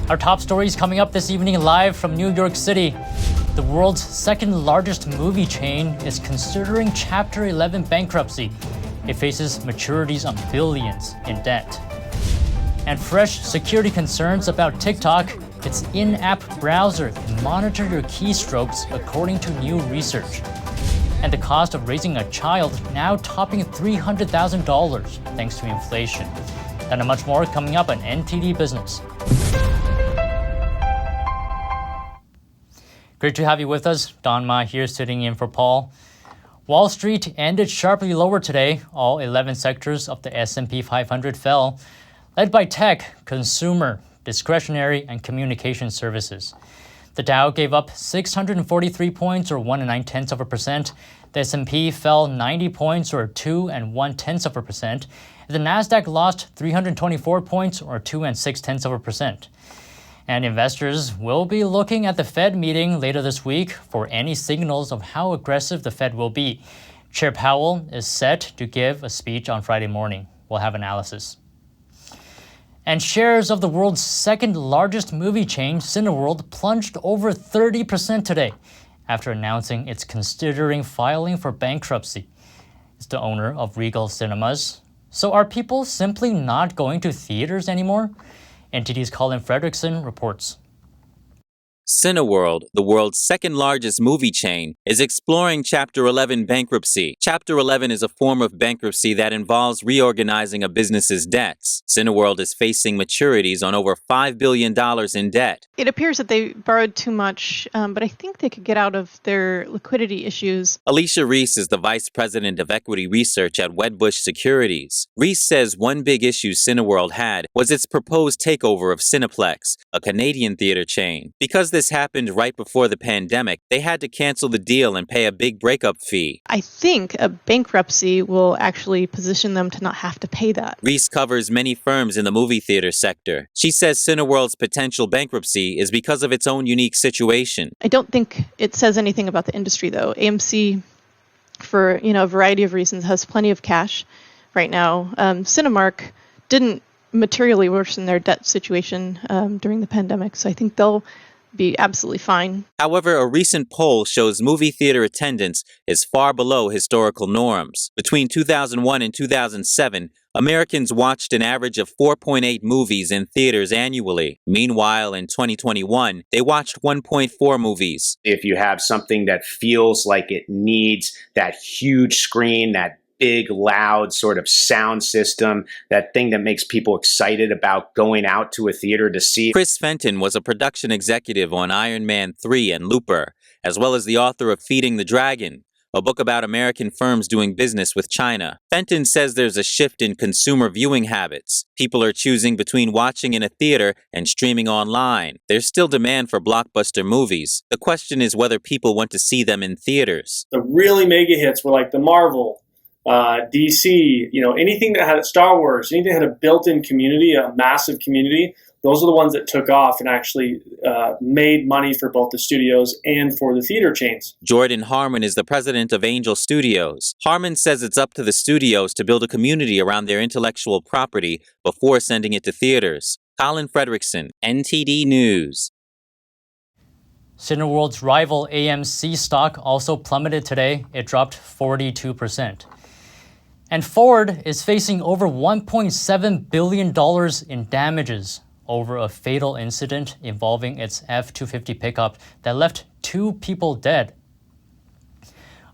Our top stories coming up this evening live from New York City. The world's second largest movie chain is considering Chapter 11 bankruptcy. It faces maturities on billions in debt. And fresh security concerns about TikTok. Its in-app browser can monitor your keystrokes according to new research. And the cost of raising a child now topping $300,000 thanks to inflation. That and much more coming up on NTD Business. Great to have you with us. Don Ma here sitting in for Paul. Wall Street ended sharply lower today. All 11 sectors of the S&P 500 fell, led by tech, consumer, discretionary, and communication services. The Dow gave up 643 points or 1.9%. The S&P fell 90 points or 2.1%. The Nasdaq lost 324 points or 2.6%. And investors will be looking at the Fed meeting later this week for any signals of how aggressive the Fed will be. Chair Powell is set to give a speech on Friday morning. We'll have analysis. And shares of the world's second largest movie chain, Cineworld, plunged over 30% today after announcing it's considering filing for bankruptcy. It's the owner of Regal Cinemas. So are people simply not going to theaters anymore? NTD's Colin Fredrickson reports. Cineworld, the world's second largest movie chain, is exploring Chapter 11 bankruptcy. Chapter 11 is a form of bankruptcy that involves reorganizing a business's debts. Cineworld is facing maturities on over $5 billion in debt. It appears that they borrowed too much, but I think they could get out of their liquidity issues. Alicia Reese is the vice president of equity research at Wedbush Securities. Reese says one big issue Cineworld had was its proposed takeover of Cineplex, a Canadian theater chain. Because this happened right before the pandemic, they had to cancel the deal and pay a big breakup fee. I think a bankruptcy will actually position them to not have to pay that. Reese covers many firms in the movie theater sector. She says Cineworld's potential bankruptcy is because of its own unique situation. I don't think it says anything about the industry, though. AMC, for a variety of reasons, has plenty of cash right now. Cinemark didn't materially worsen their debt situation during the pandemic, so I think they'll be absolutely fine. However, a recent poll shows movie theater attendance is far below historical norms. Between 2001 and 2007, Americans watched an average of 4.8 movies in theaters annually. Meanwhile, in 2021, they watched 1.4 movies. If you have something that feels like it needs that huge screen, that big, loud sort of sound system, that thing that makes people excited about going out to a theater to see. Chris Fenton was a production executive on Iron Man 3 and Looper, as well as the author of Feeding the Dragon, a book about American firms doing business with China. Fenton says there's a shift in consumer viewing habits. People are choosing between watching in a theater and streaming online. There's still demand for blockbuster movies. The question is whether people want to see them in theaters. The really mega hits were like the Marvel, DC, anything that had Star Wars, anything that had a built-in community, a massive community, those are the ones that took off and actually made money for both the studios and for the theater chains. Jordan Harmon is the president of Angel Studios. Harmon says it's up to the studios to build a community around their intellectual property before sending it to theaters. Colin Fredrickson, NTD News. Cineworld's rival AMC stock also plummeted today. It dropped 42%. And Ford is facing over $1.7 billion in damages over a fatal incident involving its F-250 pickup that left 2 people dead.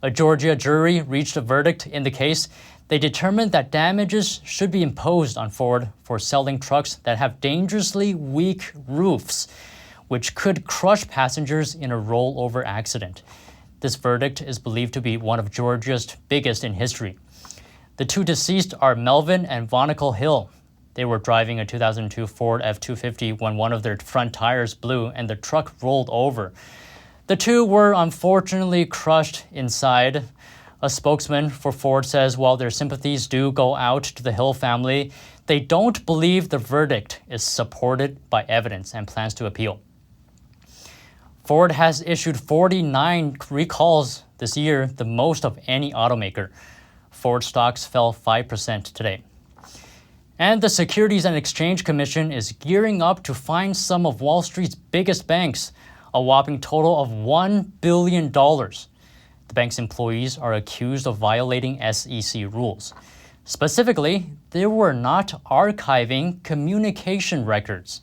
A Georgia jury reached a verdict in the case. They determined that damages should be imposed on Ford for selling trucks that have dangerously weak roofs, which could crush passengers in a rollover accident. This verdict is believed to be one of Georgia's biggest in history. The 2 deceased are Melvin and Vonical Hill. They were driving a 2002 Ford F-250 when one of their front tires blew and the truck rolled over. The 2 were unfortunately crushed inside. A spokesman for Ford says while their sympathies do go out to the Hill family, they don't believe the verdict is supported by evidence and plans to appeal. Ford has issued 49 recalls this year, the most of any automaker. Ford stocks fell 5% today. And the Securities and Exchange Commission is gearing up to fine some of Wall Street's biggest banks, a whopping total of $1 billion. The bank's employees are accused of violating SEC rules. Specifically, they were not archiving communication records.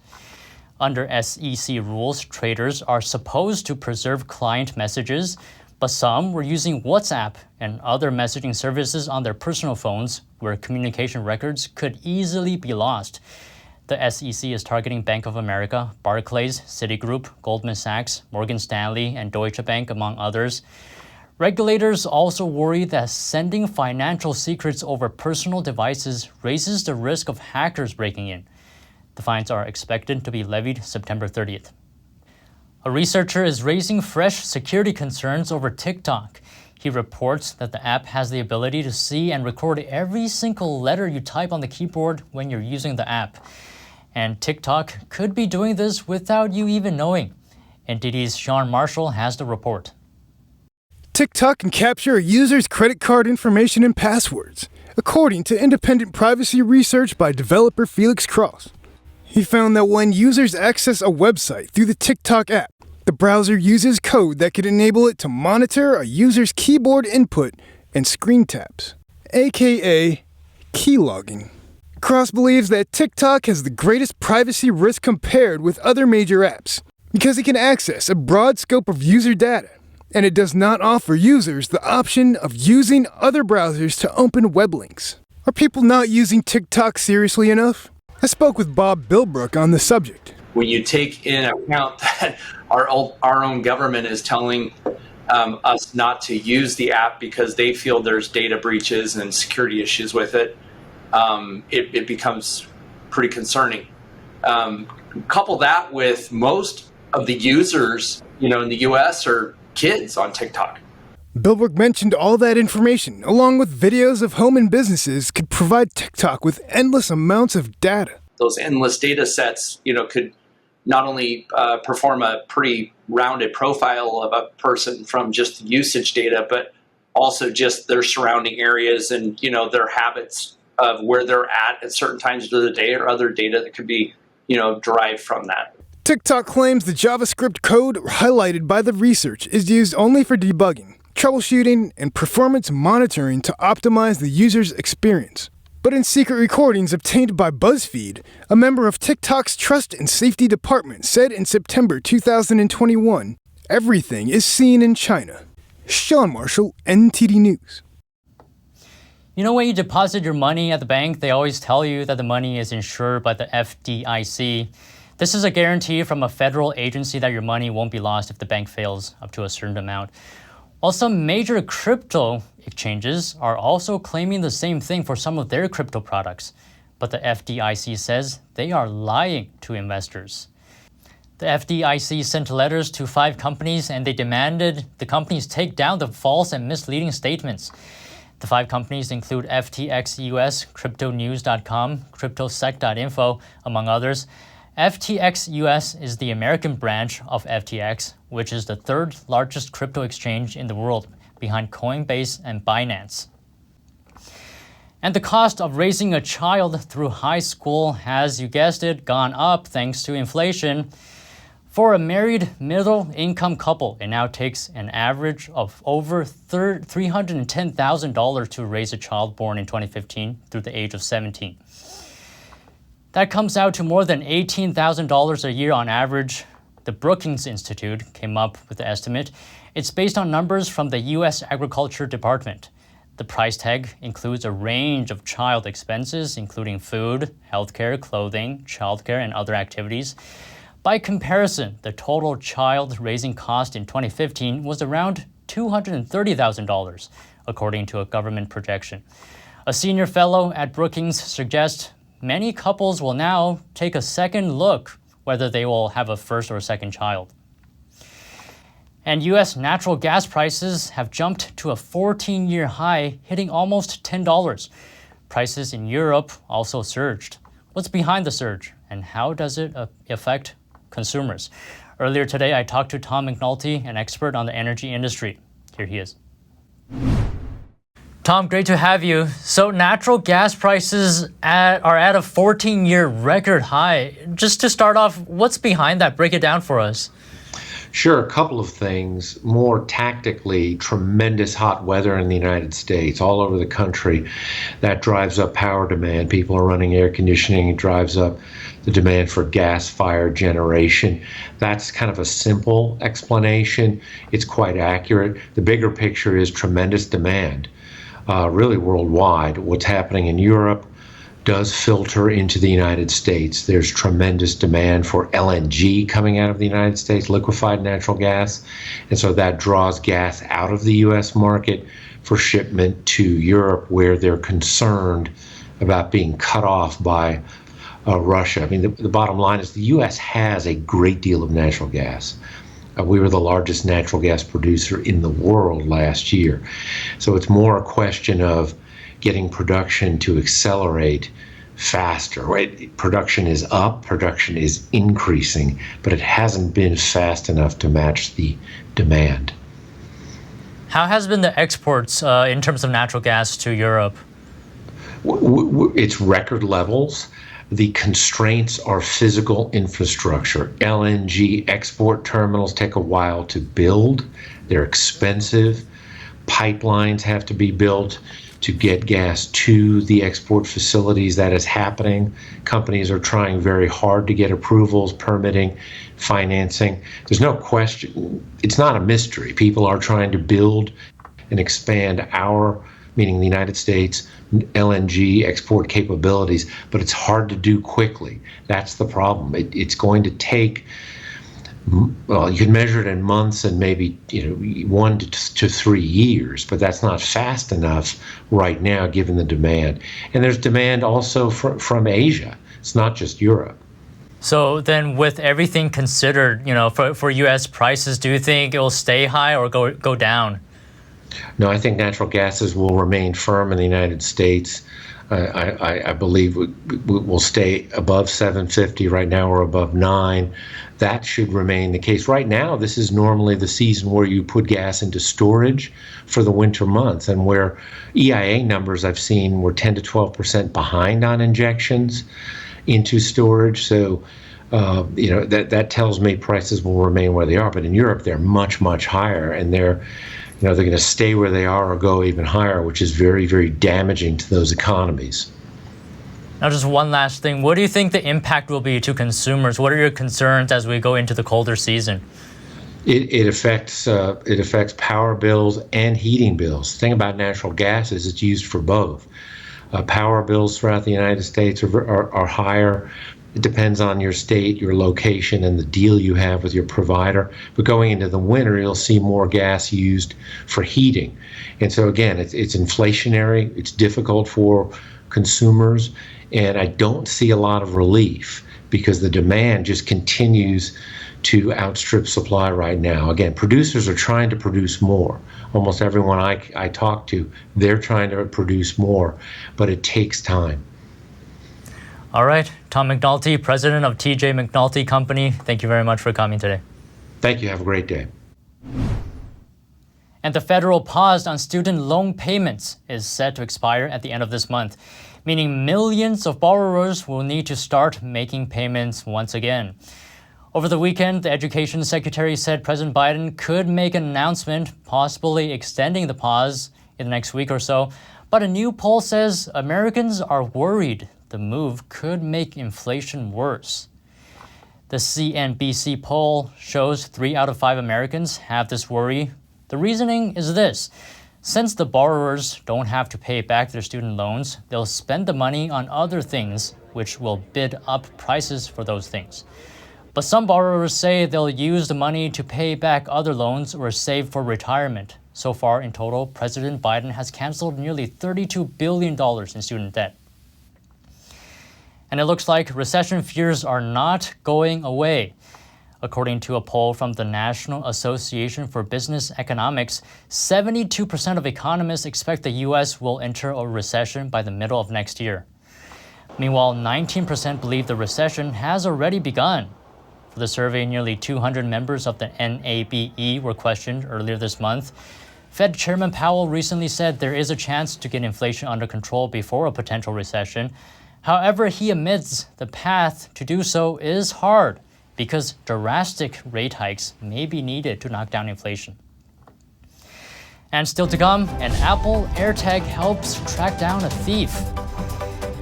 Under SEC rules, traders are supposed to preserve client messages, but some were using WhatsApp and other messaging services on their personal phones where communication records could easily be lost. The SEC is targeting Bank of America, Barclays, Citigroup, Goldman Sachs, Morgan Stanley, and Deutsche Bank, among others. Regulators also worry that sending financial secrets over personal devices raises the risk of hackers breaking in. The fines are expected to be levied September 30th. A researcher is raising fresh security concerns over TikTok. He reports that the app has the ability to see and record every single letter you type on the keyboard when you're using the app. And TikTok could be doing this without you even knowing. NTD's Sean Marshall has the report. TikTok can capture a user's credit card information and passwords, according to independent privacy research by developer Felix Cross. He found that when users access a website through the TikTok app, the browser uses code that could enable it to monitor a user's keyboard input and screen taps, aka keylogging. Cross believes that TikTok has the greatest privacy risk compared with other major apps because it can access a broad scope of user data, and it does not offer users the option of using other browsers to open web links. Are people not using TikTok seriously enough? I spoke with Bob Bilbrook on the subject. When you take in account that our own government is telling us not to use the app because they feel there's data breaches and security issues with it, it becomes pretty concerning. Couple that with most of the users, in the U.S. are kids on TikTok. Bilbrook mentioned all that information, along with videos of home and businesses, could provide TikTok with endless amounts of data. Those endless data sets, could not only perform a pretty rounded profile of a person from just usage data, but also just their surrounding areas and, their habits of where they're at certain times of the day, or other data that could be, derived from that. TikTok claims the JavaScript code highlighted by the research is used only for debugging, troubleshooting, and performance monitoring to optimize the user's experience. But in secret recordings obtained by BuzzFeed, a member of TikTok's Trust and Safety Department said in September 2021, everything is seen in China. Sean Marshall, NTD News. When you deposit your money at the bank, they always tell you that the money is insured by the FDIC. This is a guarantee from a federal agency that your money won't be lost if the bank fails up to a certain amount. While some major crypto exchanges are also claiming the same thing for some of their crypto products, but the FDIC says they are lying to investors. The FDIC sent letters to 5 companies and they demanded the companies take down the false and misleading statements. The 5 companies include FTX US, CryptoNews.com, CryptoSec.info, among others. FTX US is the American branch of FTX, which is the 3rd largest crypto exchange in the world, behind Coinbase and Binance. And the cost of raising a child through high school has, you guessed it, gone up thanks to inflation. For a married middle-income couple, it now takes an average of over $310,000 to raise a child born in 2015 through the age of 17. That comes out to more than $18,000 a year on average. The Brookings Institute came up with the estimate. It's based on numbers from the U.S. Agriculture Department. The price tag includes a range of child expenses, including food, healthcare, clothing, childcare, and other activities. By comparison, the total child raising cost in 2015 was around $230,000, according to a government projection. A senior fellow at Brookings suggests many couples will now take a second look whether they will have a first or second child. And U.S. natural gas prices have jumped to a 14-year high, hitting almost $10. Prices in Europe also surged. What's behind the surge, and how does it affect consumers? Earlier today, I talked to Tom McNulty, an expert on the energy industry. Here he is. Tom, great to have you. So natural gas prices are at a 14-year record high. Just to start off, what's behind that? Break it down for us. Sure, a couple of things. More tactically, tremendous hot weather in the United States, all over the country. That drives up power demand. People are running air conditioning. It drives up the demand for gas-fired generation. That's kind of a simple explanation. It's quite accurate. The bigger picture is tremendous demand, really worldwide. What's happening in Europe does filter into the United States. There's tremendous demand for LNG coming out of the United States, liquefied natural gas. And so that draws gas out of the US market for shipment to Europe, where they're concerned about being cut off by Russia. I mean, the bottom line is the US has a great deal of natural gas. We were the largest natural gas producer in the world last year. So it's more a question of getting production to accelerate faster. Right? Production is up, production is increasing, but it hasn't been fast enough to match the demand. How has been the exports in terms of natural gas to Europe? It's record levels. The constraints are physical infrastructure. LNG export terminals take a while to build. They're expensive. Pipelines have to be built to get gas to the export facilities. That is happening. Companies are trying very hard to get approvals, permitting, financing. There's no question. It's not a mystery. People are trying to build and expand meaning the United States, LNG export capabilities, but it's hard to do quickly. That's the problem. It's going to take, well, you can measure it in months and maybe 1 to 3 years, but that's not fast enough right now given the demand. And there's demand also from Asia. It's not just Europe. So then with everything considered, for U.S. prices, do you think it will stay high or go down? No, I think natural gases will remain firm in the United States. I believe we'll stay above $7.50. Right now we're above $9. That should remain the case. Right now, this is normally the season where you put gas into storage for the winter months, and where EIA numbers I've seen were 10 to 12% behind on injections into storage. So that tells me prices will remain where they are. But in Europe, they're much, much higher, and they're going to stay where they are or go even higher, which is very, very damaging to those economies. Now, just one last thing. What do you think the impact will be to consumers? What are your concerns as we go into the colder season? It affects power bills and heating bills. The thing about natural gas is it's used for both. Power bills throughout the United States are higher. It depends on your state, your location, and the deal you have with your provider. But going into the winter, you'll see more gas used for heating. And so again, it's inflationary. It's difficult for consumers. And I don't see a lot of relief because the demand just continues to outstrip supply right now. Again, producers are trying to produce more. Almost everyone I talk to, they're trying to produce more, but it takes time. All right, Tom McNulty, president of TJ McNulty Company. Thank you very much for coming today. Thank you. Have a great day. And the federal pause on student loan payments is set to expire at the end of this month, meaning millions of borrowers will need to start making payments once again. Over the weekend, the Education Secretary said President Biden could make an announcement, possibly extending the pause in the next week or so. But a new poll says Americans are worried the move could make inflation worse. The CNBC poll shows 3 out of 5 Americans have this worry. The reasoning is this. Since the borrowers don't have to pay back their student loans, they'll spend the money on other things, which will bid up prices for those things. But some borrowers say they'll use the money to pay back other loans or save for retirement. So far, in total, President Biden has canceled nearly $32 billion in student debt. And it looks like recession fears are not going away. According to a poll from the National Association for Business Economics, 72% of economists expect the U.S. will enter a recession by the middle of next year. Meanwhile, 19% believe the recession has already begun. For the survey, nearly 200 members of the NABE were questioned earlier this month. Fed Chairman Powell recently said there is a chance to get inflation under control before a potential recession. However, he admits the path to do so is hard because drastic rate hikes may be needed to knock down inflation. And still to come, an Apple Airtag helps track down a thief.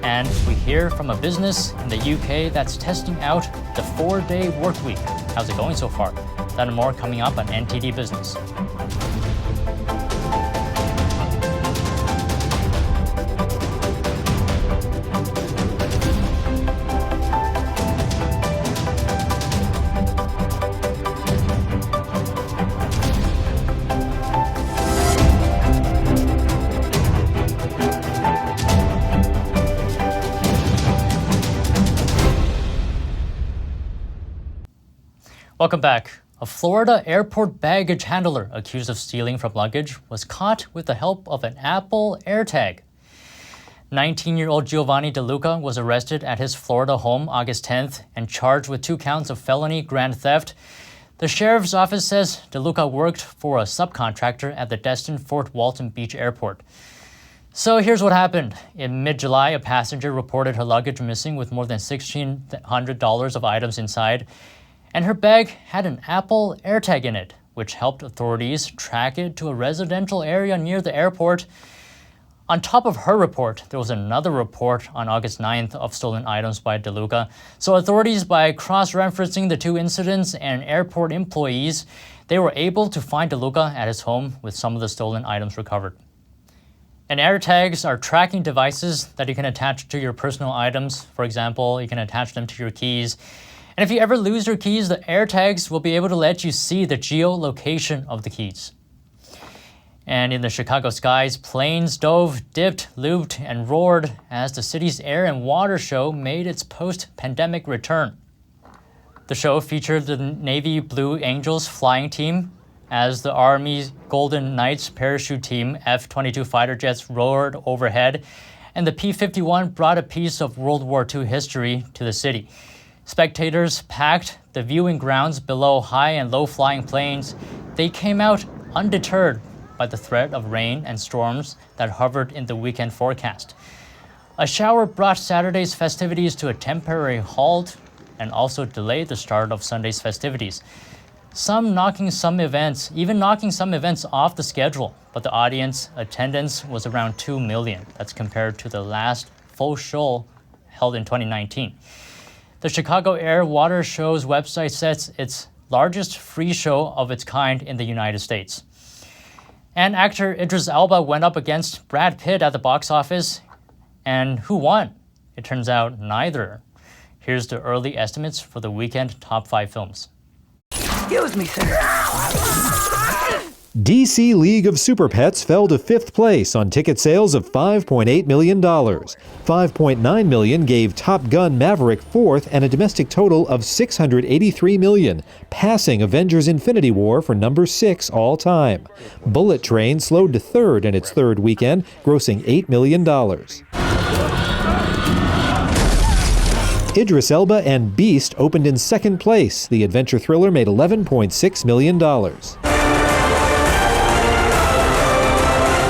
And we hear from a business in the UK that's testing out the 4-day workweek. How's it going so far? That and more coming up on NTD Business. Welcome back. A Florida airport baggage handler accused of stealing from luggage was caught with the help of an Apple Airtag. 19-year-old Giovanni DeLuca was arrested at his Florida home August 10th and charged with 2 counts of felony grand theft. The sheriff's office says DeLuca worked for a subcontractor at the Destin Fort Walton Beach Airport. So here's what happened. In mid-July, a passenger reported her luggage missing with more than $1,600 of items inside. And her bag had an Apple Airtag in it, which helped authorities track it to a residential area near the airport. On top of her report, there was another report on August 9th of stolen items by DeLuca. So authorities, by cross-referencing the 2 incidents and airport employees, they were able to find DeLuca at his home with some of the stolen items recovered. And AirTags are tracking devices that you can attach to your personal items. For example, you can attach them to your keys. And if you ever lose your keys, the AirTags will be able to let you see the geolocation of the keys. And in the Chicago skies, planes dove, dipped, looped, and roared as the city's air and water show made its post-pandemic return. The show featured the Navy Blue Angels flying team as the Army's Golden Knights parachute team F-22 fighter jets roared overhead, and the P-51 brought a piece of World War II history to the city. Spectators packed the viewing grounds below high and low flying planes. They came out undeterred by the threat of rain and storms that hovered in the weekend forecast. A shower brought Saturday's festivities to a temporary halt and also delayed the start of Sunday's festivities. Knocking some events off the schedule, but the audience attendance was around 2 million. That's compared to the last full show held in 2019. The Chicago Air Water Show's website says it's largest free show of its kind in the United States. And actor Idris Elba went up against Brad Pitt at the box office. And who won? It turns out neither. Here's the early estimates for the weekend top 5 films. Excuse me, sir. DC League of Super Pets fell to 5th place on ticket sales of $5.8 million. $5.9 million gave Top Gun Maverick 4th and a domestic total of $683 million, passing Avengers Infinity War for number 6 all time. Bullet Train slowed to 3rd in its 3rd weekend, grossing $8 million. Idris Elba and Beast opened in 2nd place. The adventure thriller made $11.6 million.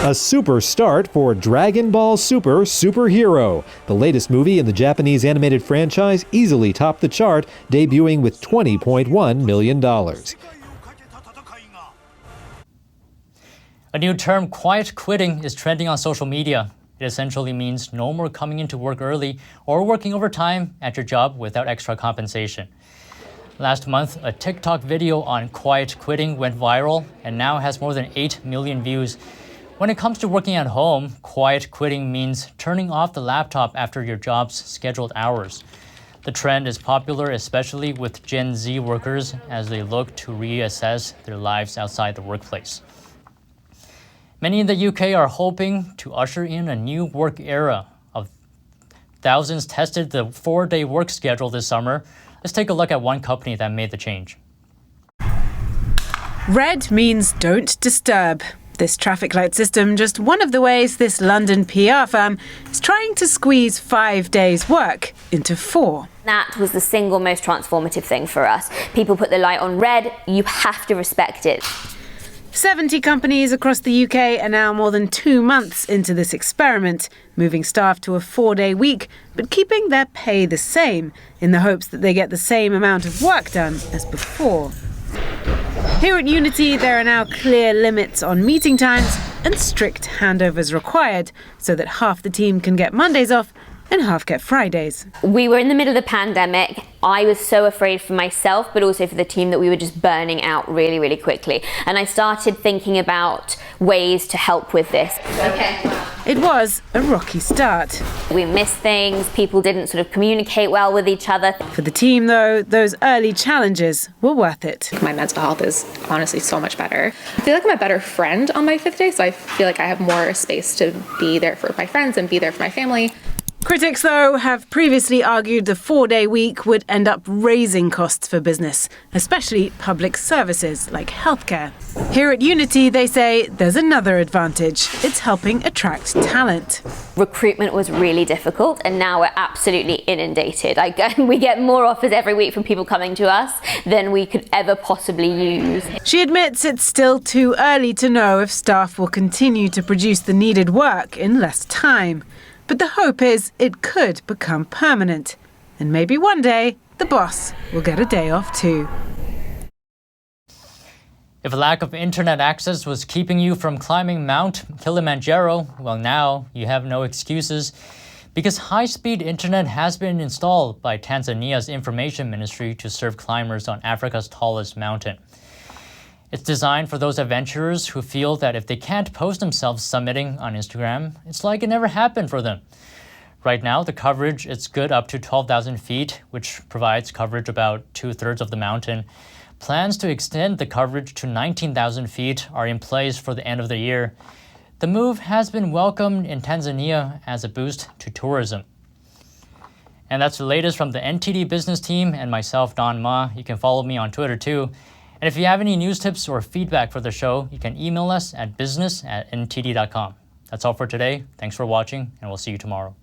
A super start for Dragon Ball Super Superhero. The latest movie in the Japanese animated franchise easily topped the chart, debuting with $20.1 million. A new term, quiet quitting, is trending on social media. It essentially means no more coming into work early or working overtime at your job without extra compensation. Last month, a TikTok video on quiet quitting went viral and now has more than 8 million views. When it comes to working at home, quiet quitting means turning off the laptop after your job's scheduled hours. The trend is popular especially with Gen Z workers as they look to reassess their lives outside the workplace. Many in the UK are hoping to usher in a new work era. Thousands tested the 4-day work schedule this summer. Let's take a look at one company that made the change. Red means don't disturb. This traffic light system just one of the ways this London PR firm is trying to squeeze 5 days' work into 4. That was the single most transformative thing for us. People put the light on red, you have to respect it. 70 companies across the UK are now more than 2 months into this experiment, moving staff to a 4-day week, but keeping their pay the same, in the hopes that they get the same amount of work done as before. Here at Unity, there are now clear limits on meeting times and strict handovers required, so that half the team can get Mondays off and half get Fridays. We were in the middle of the pandemic. I was so afraid for myself, but also for the team, that we were just burning out really, really quickly. And I started thinking about ways to help with this. Okay. It was a rocky start. We missed things, people didn't sort of communicate well with each other. For the team, though, those early challenges were worth it. My mental health is honestly so much better. I feel like I'm a better friend on my 5th day, so I feel like I have more space to be there for my friends and be there for my family. Critics, though, have previously argued the 4-day week would end up raising costs for business, especially public services like healthcare. Here at Unity, they say there's another advantage. It's helping attract talent. Recruitment was really difficult, and now we're absolutely inundated. We get more offers every week from people coming to us than we could ever possibly use. She admits it's still too early to know if staff will continue to produce the needed work in less time. But the hope is it could become permanent. And maybe one day, the boss will get a day off too. If a lack of internet access was keeping you from climbing Mount Kilimanjaro, well, now you have no excuses, because high-speed internet has been installed by Tanzania's information ministry to serve climbers on Africa's tallest mountain. It's designed for those adventurers who feel that if they can't post themselves summiting on Instagram, it's like it never happened for them. Right now, the coverage is good up to 12,000 feet, which provides coverage about 2/3 of the mountain. Plans to extend the coverage to 19,000 feet are in place for the end of the year. The move has been welcomed in Tanzania as a boost to tourism. And that's the latest from the NTD Business team and myself, Don Ma. You can follow me on Twitter too. And if you have any news tips or feedback for the show, you can email us at business@ntd.com. That's all for today. Thanks for watching, and we'll see you tomorrow.